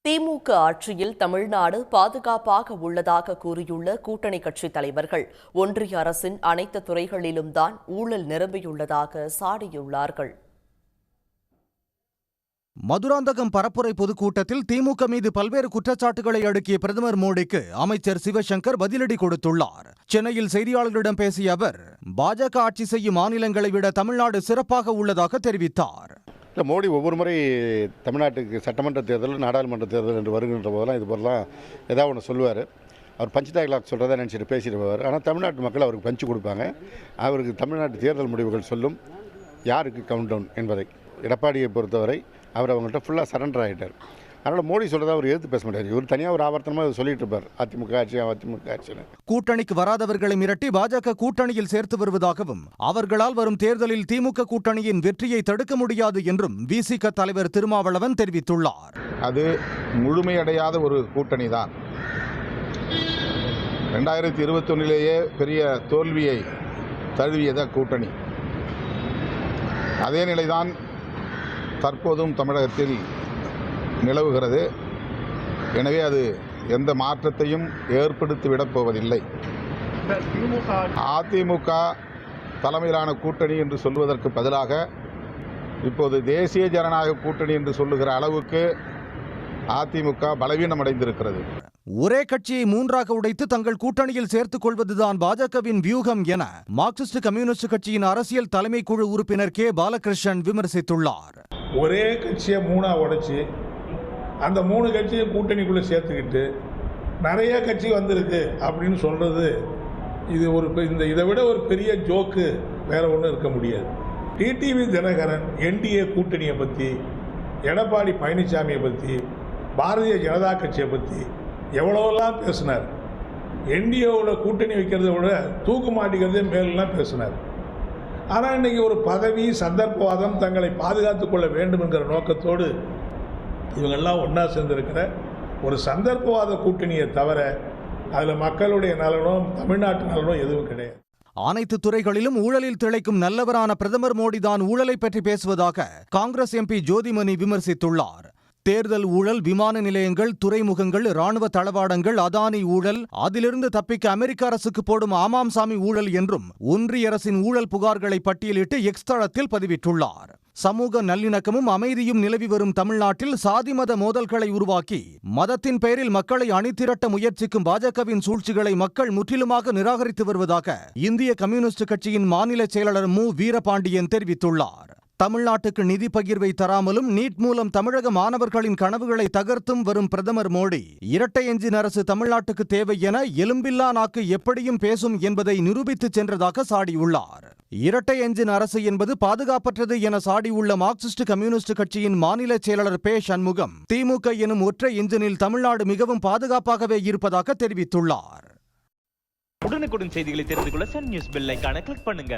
திமுக ஆட்சியில் தமிழ்நாடு பாதுகாப்பாக உள்ளதாக கூறியுள்ள கூட்டணி கட்சித் தலைவர்கள் ஒன்றிய அரசின் அனைத்து துறைகளிலும் தான் ஊழல் நிரம்பியுள்ளதாக சாடியுள்ளார்கள். மதுராந்தகம் பரப்புரை பொதுக்கூட்டத்தில் திமுக மீது பல்வேறு குற்றச்சாட்டுகளை அடுக்கிய பிரதமர் மோடிக்கு அமைச்சர் சிவசங்கர் பதிலடி கொடுத்துள்ளார். சென்னையில் செய்தியாளர்களிடம் பேசிய அவர், பாஜக ஆட்சி செய்யும் மாநிலங்களை விட தமிழ்நாடு சிறப்பாக உள்ளதாக தெரிவித்தார். மோடி ஒவ்வொரு முறை தமிழ்நாட்டுக்கு சட்டமன்ற தேர்தல், நாடாளுமன்ற தேர்தல் என்று வருகின்ற போதெல்லாம் இது போலலாம் ஏதாவது ஒன்று சொல்லுவார். அவர் பஞ்ச் டைலாக் சொல்கிறதா நினச்சிட்டு பேசிடுவார். ஆனால் தமிழ்நாட்டு மக்கள் அவருக்கு பஞ்சு கொடுப்பாங்க. அவருக்கு தமிழ்நாட்டு தேர்தல் முடிவுகள் சொல்லும் யாருக்கு கவுண்ட் டவுன் என்பதை. எடப்பாடியை பொறுத்தவரை அவர் அவங்கள்ட்ட ஃபுல்லாக சரண்டர் ஆகிட்டார். அதனால் மோடி சொல்கிறத அவர் எதிர்த்து பேச மாட்டார். இவர் தனியாக ஒரு ஆவர்த்தனமாக சொல்லிட்டு இருப்பார், அதிமுக ஆட்சின்னு. கூட்டணிக்கு வராதவர்களை மிரட்டி பாஜக கூட்டணியில் சேர்த்து வருவதாகவும், அவர்களால் வரும் தேர்தலில் திமுக கூட்டணியின் வெற்றியை தடுக்க முடியாது என்றும் விசிக தலைவர் திருமாவளவன் தெரிவித்துள்ளார். அது முழுமையடையாத ஒரு கூட்டணி தான். 2021 பெரிய தோல்வியை தழுவியத கூட்டணி. அதே நிலைதான் தற்போதும் தமிழகத்தில் நிலவுகிறது. எனவே அது எந்த மாற்றத்தையும் ஏற்படுத்திவிடப் போவதில்லை. அதிமுக தலைமையிலான கூட்டணி என்று சொல்வதற்கு பதிலாக இப்போது தேசிய ஜனநாயக கூட்டணி என்று சொல்லுகிற அளவுக்கு அதிமுக பலவீனமடைந்திருக்கிறது. ஒரே கட்சியை மூன்றாக உடைத்து தங்கள் கூட்டணியில் சேர்த்துக் கொள்வதுதான் பாஜகவின் வியூகம் என மார்க்சிஸ்ட் கம்யூனிஸ்ட் கட்சியின் அரசியல் தலைமை குழு உறுப்பினர் கே பாலகிருஷ்ணன் விமர்சித்துள்ளார். ஒரே கட்சியை மூணா உடைச்சு அந்த 3 கட்சியை கூட்டணிக்குள்ளே சேர்த்துக்கிட்டு நிறைய கட்சி வந்திருக்கு அப்படின்னு சொல்கிறது, இது இதை விட ஒரு பெரிய ஜோக்கு வேற ஒன்றும் இருக்க முடியாது. டிடிவி தினகரன் என்டிஏ கூட்டணியை பற்றி, எடப்பாடி பழனிசாமியை பற்றி, பாரதிய ஜனதா கட்சியை பற்றி எவ்வளோலாம் பேசினார். என்டிஏவோட கூட்டணி வைக்கிறத விட தூக்கு மாட்டிக்கிறதே மேலாம் பேசினார். ஆனால் இன்றைக்கி ஒரு பதவி, சந்தர்ப்பவாதம், தங்களை பாதுகாத்து கொள்ள வேண்டும் என்கிற நோக்கத்தோடு இவங்கெல்லாம் ஒன்றா சேர்ந்திருக்கிற ஒரு சந்தர்ப்பவாத கூட்டணியை தவிர அதில் மக்களுடைய நலனோ தமிழ்நாட்டு நலனோ எதுவும் கிடையாது. அனைத்து துறைகளிலும் ஊழலில் திளைக்கும் நல்லவரான பிரதமர் மோடி தான் ஊழலை பற்றி பேசுவதாக காங்கிரஸ் எம்பி ஜோதிமணி விமர்சித்துள்ளார். தேர்தல் ஊழல், விமான நிலையங்கள், துறைமுகங்கள், ராணுவ தளவாடங்கள், அதானி ஊழல், அதிலிருந்து தப்பிக்க அமெரிக்க அரசுக்கு போடும் ஆமாம் சாமி ஊழல் என்றும் ஒன்றிய அரசின் ஊழல் புகார்களை பட்டியலிட்டு எக்ஸ் தளத்தில் பதிவிட்டுள்ளார். சமூக நல்லிணக்கமும் அமைதியும் நிலவி வரும் தமிழ்நாட்டில் சாதி மத மோதல்களை உருவாக்கி மதத்தின் பெயரில் மக்களை அணிதிரட்ட முயற்சிக்கும் பாஜகவின் சூழ்ச்சிகளை மக்கள் முற்றிலுமாக நிராகரித்து வருவதாக இந்திய கம்யூனிஸ்ட் கட்சியின் மாநில செயலாளர் மு வீரபாண்டியன் தெரிவித்துள்ளார். தமிழ்நாட்டுக்கு நிதி பகிர்வை தராமலும் நீட் மூலம் தமிழக மாணவர்களின் கனவுகளை தகர்த்தும் வரும் பிரதமர் மோடி, இரட்டை எஞ்சின் அரசு தமிழ்நாட்டுக்கு தேவை என எலும்பில்லா நாக்கு எப்படியும் பேசும் என்பதை நிரூபித்து சென்றதாக சாடியுள்ளார். இரட்டை எஞ்சின் அரசு என்பது பாதுகாப்பற்றது என சாடியுள்ள மார்க்சிஸ்ட் கம்யூனிஸ்ட் கட்சியின் மாநில செயலாளர் பே சண்முகம், திமுக எனும் ஒற்றை எஞ்சினில் தமிழ்நாடு மிகவும் பாதுகாப்பாகவே இருப்பதாக தெரிவித்துள்ளார். உடனுக்குடன் செய்திகளை தெரிந்து கொள்ள சன் நியூஸ் பெல் ஐகானை கிளிக் பண்ணுங்க.